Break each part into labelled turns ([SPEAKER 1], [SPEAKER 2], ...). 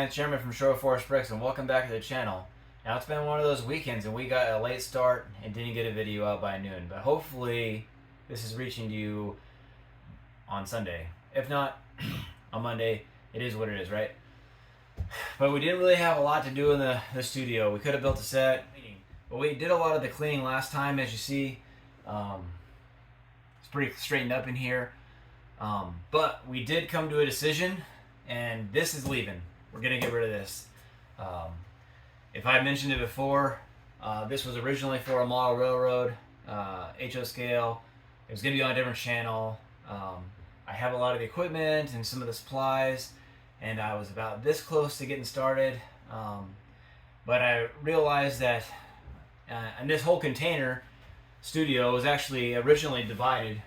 [SPEAKER 1] man, it's Jeremy from Shore Forest Bricks, and welcome back to the channel. Now, it's been one of those weekends, and we got a late start and didn't get a video out by noon, but hopefully this is reaching you on Sunday. If not, on Monday. It is what it is, right? But we didn't really have a lot to do in the studio. We could have built a set, but we did a lot of the cleaning last time, as you see. It's pretty straightened up in here. But we did come to a decision, and this is leaving. We're gonna get rid of this. If I mentioned it before, this was originally for a model railroad, HO scale. It was gonna be on a different channel. I have a lot of the equipment and some of the supplies, and I was about this close to getting started. But I realized that and this whole container studio was actually originally divided.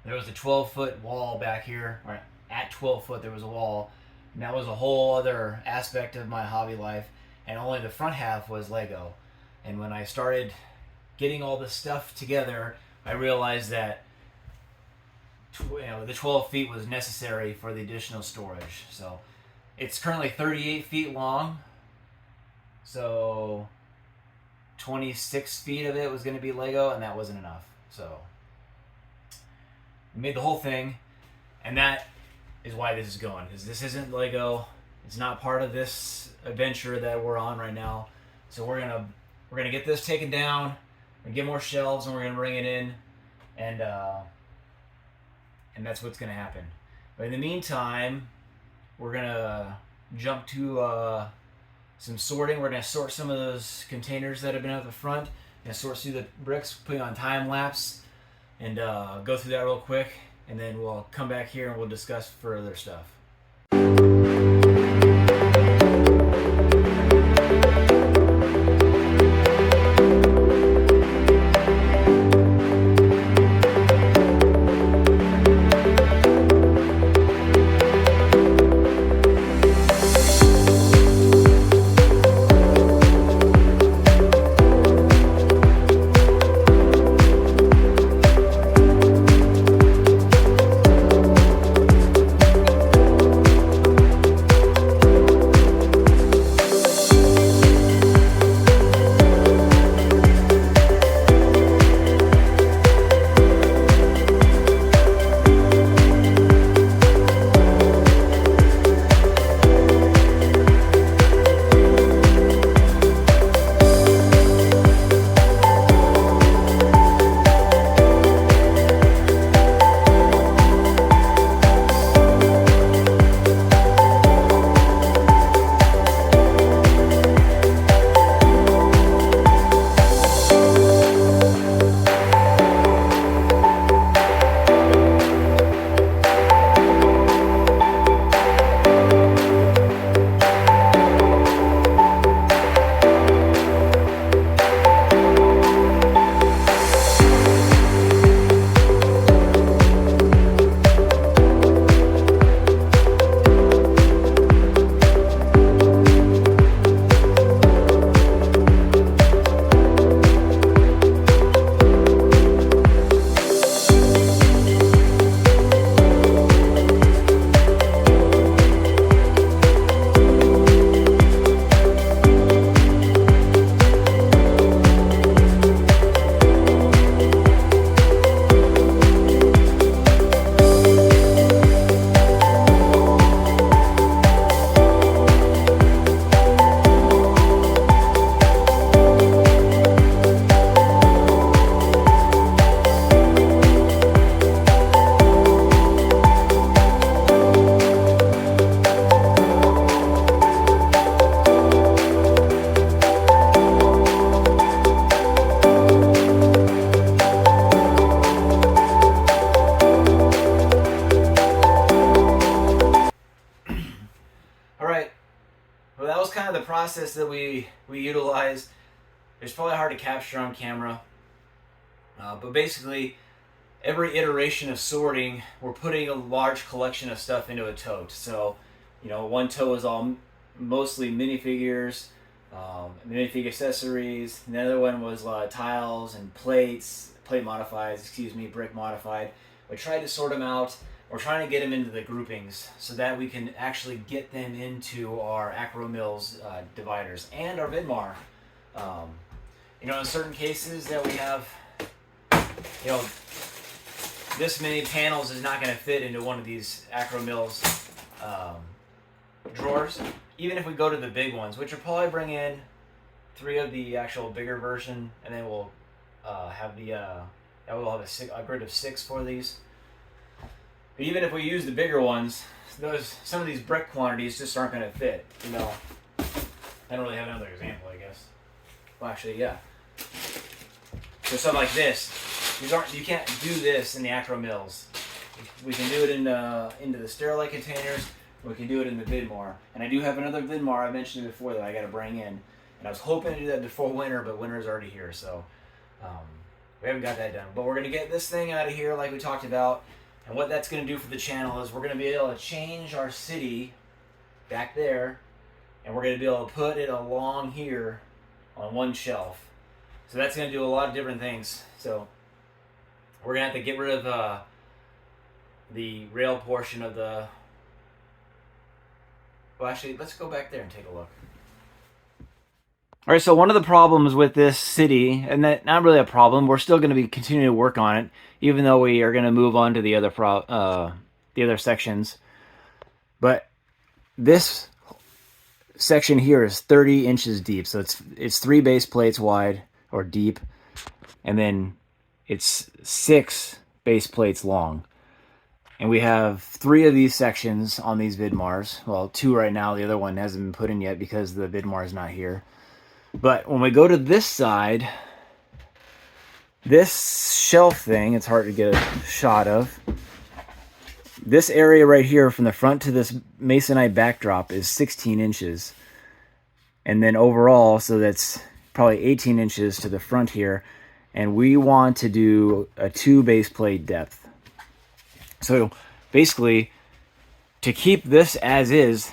[SPEAKER 1] There was a 12-foot wall back here, or at 12 foot there was a wall, and that was a whole other aspect of my hobby life, and only the front half was Lego. And when I started getting all this stuff together, I realized that the 12 feet was necessary for the additional storage. So it's currently 38 feet long, so 26 feet of it was going to be Lego, and that wasn't enough. So we made the whole thing, and that is why this is going, because this isn't Lego. It's not part of this adventure that we're on right now. So we're gonna get this taken down, we're gonna get more shelves, and we're gonna bring it in, and that's what's gonna happen. But in the meantime, we're gonna jump to some sorting. We're gonna sort some of those containers that have been out the front, and sort through the bricks, putting on time lapse, and go through that real quick, and then we'll come back here and we'll discuss further stuff. The process that we utilized. It's probably hard to capture on camera, but basically every iteration of sorting, we're putting a large collection of stuff into a tote. So one tote is all mostly minifigures, minifigure accessories. The other one was tiles and plates, plate modifieds, brick modified. We tried to sort them out we're trying to get them into the groupings so that we can actually get them into our Acromills dividers and our Vidmar. You know, in certain cases that we have, you know, this many panels is not going to fit into one of these Acromills drawers. Even if we go to the big ones, which will probably bring in 3 of the actual bigger version, and then we'll have we'll have a grid of 6 for these. But even if we use the bigger ones, some of these brick quantities just aren't going to fit. You know, I don't really have another example, I guess. Well, actually, yeah. So something like this, you can't do this in the Acromills. We can do it into the Sterilite containers. We can do it in the Vidmar. And I do have another Vidmar I mentioned before that I got to bring in. And I was hoping to do that before winter, but winter's already here, so we haven't got that done. But we're going to get this thing out of here like we talked about. And what that's going to do for the channel is we're going to be able to change our city back there, and we're going to be able to put it along here on one shelf. So that's going to do a lot of different things. So we're going to have to get rid of the rail portion of the... Well, actually, let's go back there and take a look. All right, so one of the problems with this city, and that not really a problem, we're still going to be continuing to work on it, even though we are going to move on to the other sections. But this section here is 30 inches deep, so it's 3 base plates wide or deep, and then it's 6 base plates long. And we have 3 of these sections on these Vidmars. Well, 2 right now. The other one hasn't been put in yet because the Vidmar is not here. But when we go to this side, this shelf thing, it's hard to get a shot of. This area right here from the front to this masonite backdrop is 16 inches. And then overall, so that's probably 18 inches to the front here. And we want to do a 2 base plate depth. So basically, to keep this as is,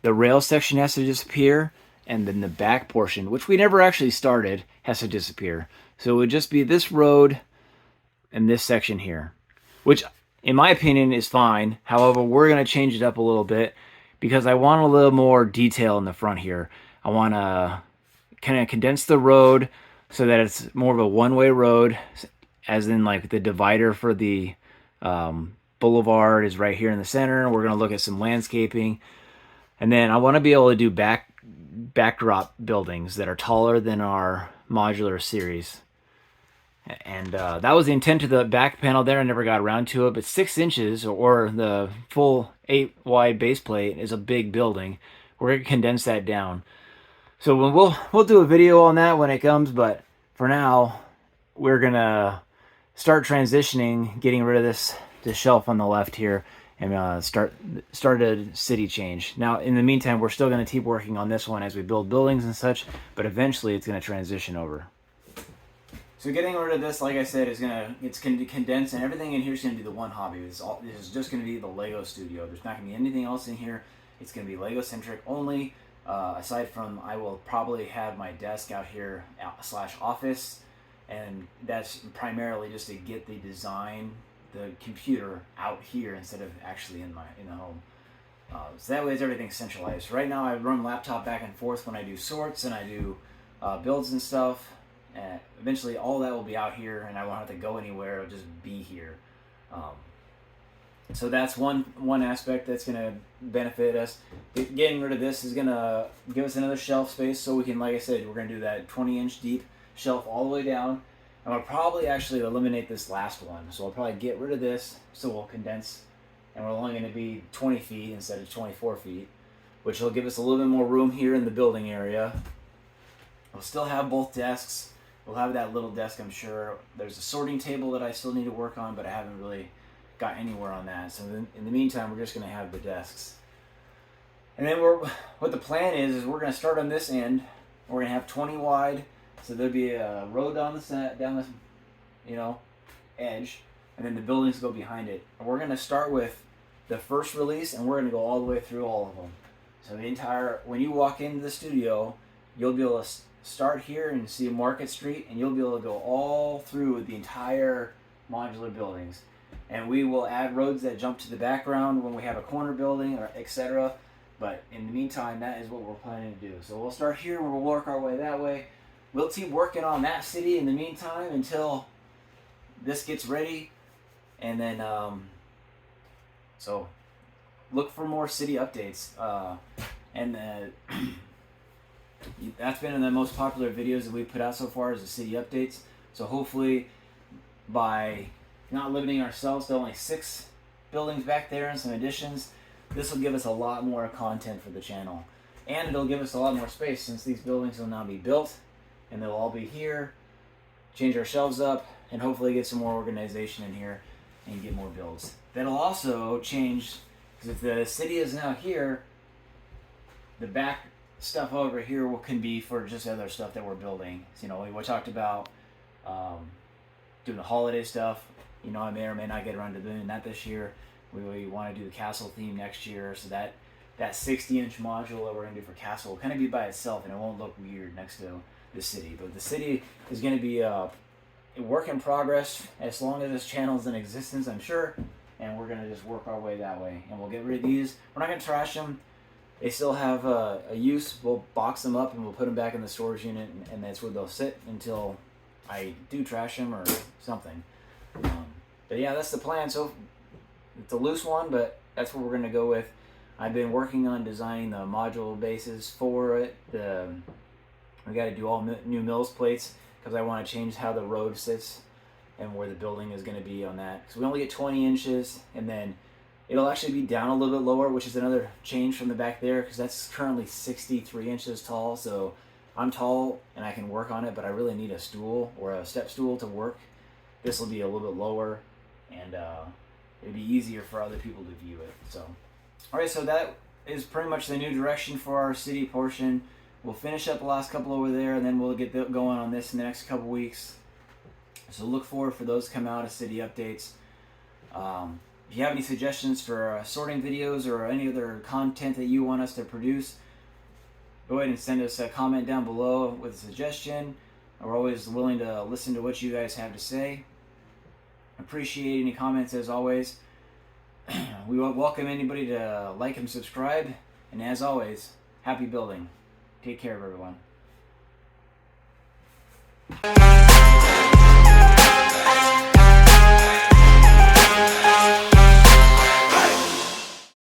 [SPEAKER 1] the rail section has to disappear, and then the back portion, which we never actually started, has to disappear. So it would just be this road and this section here, which in my opinion is fine. However, we're going to change it up a little bit because I want a little more detail in the front here. I want to kind of condense the road so that it's more of a one-way road, as in like the divider for the boulevard is right here in the center. We're going to look at some landscaping. And then I want to be able to do backdrop buildings that are taller than our modular series. And that was the intent of the back panel there. I never got around to it, but 6 inches or the full 8 wide base plate is a big building. We're going to condense that down. So we'll do a video on that when it comes, but for now, we're going to start transitioning, getting rid of this shelf on the left here, and start a city change. Now, in the meantime, we're still going to keep working on this one as we build buildings and such, but eventually it's going to transition over. So getting rid of this, like I said, it's going to condense, and everything in here is going to be the one hobby. This is just going to be the Lego studio. There's not going to be anything else in here. It's going to be Lego centric only. Aside from, I will probably have my desk out here / office, and that's primarily just to get the design, the computer out here instead of actually in the home. So that way everything's centralized. Right now I run laptop back and forth when I do sorts and I do builds and stuff. And eventually all that will be out here and I won't have to go anywhere. It'll just be here. So that's one aspect that's going to benefit us. Getting rid of this is going to give us another shelf space so we can, like I said, we're going to do that 20-inch deep shelf all the way down. And we'll probably actually eliminate this last one. So we'll probably get rid of this, so we'll condense, and we're only going to be 20 feet instead of 24 feet, which will give us a little bit more room here in the building area. We'll still have both desks. We'll have that little desk, I'm sure. There's a sorting table that I still need to work on, but I haven't really got anywhere on that. So in the meantime, we're just going to have the desks. And then what the plan is we're going to start on this end. We're going to have 20 wide. So there'll be a road down the edge, and then the buildings go behind it. And we're going to start with the first release, and we're going to go all the way through all of them. So when you walk into the studio, you'll be able to start here and see Market Street, and you'll be able to go all through the entire modular buildings. and we will add roads that jump to the background when we have a corner building or etc. But in the meantime, that is what we're planning to do. So we'll start here, we'll work our way that way. We'll keep working on that city in the meantime until this gets ready, and then so look for more city updates. And that's been the most popular videos that we put out so far, is the city updates. So hopefully, by not limiting ourselves to only 6 buildings back there and some additions, this will give us a lot more content for the channel, and it'll give us a lot more space since these buildings will now be built and they'll all be here. Change our shelves up and hopefully get some more organization in here and get more builds. That'll also change, because if the city is now here, the back stuff over here can be for just other stuff that we're building. So, we talked about doing the holiday stuff. I may or may not get around to doing that this year. We want to do the castle theme next year, so that 60-inch module that we're going to do for castle will kind of be by itself, and it won't look weird next to the city. But the city is going to be a work in progress as long as this channel is in existence, I'm sure, and we're going to just work our way that way. And we'll get rid of these. We're not going to trash them. They still have a use. We'll box them up and we'll put them back in the storage unit, and that's where they'll sit until I do trash them or something. But yeah, that's the plan. So it's a loose one, but that's what we're going to go with. I've been working on designing the module bases for it. We got to do all new mills plates because I want to change how the road sits and where the building is going to be on that. Because we only get 20 inches, and then it'll actually be down a little bit lower, which is another change from the back there, because that's currently 63 inches tall. So I'm tall and I can work on it, but I really need a stool or a step stool to work. This will be a little bit lower, and it'll be easier for other people to view it. So, all right, so that is pretty much the new direction for our city portion. We'll finish up the last couple over there, and then we'll get going on this in the next couple weeks. So look forward for those to come out as city updates. If you have any suggestions for sorting videos or any other content that you want us to produce, go ahead and send us a comment down below with a suggestion. We're always willing to listen to what you guys have to say. Appreciate any comments as always. We welcome anybody to like and subscribe. And as always, happy building. Take care of everyone.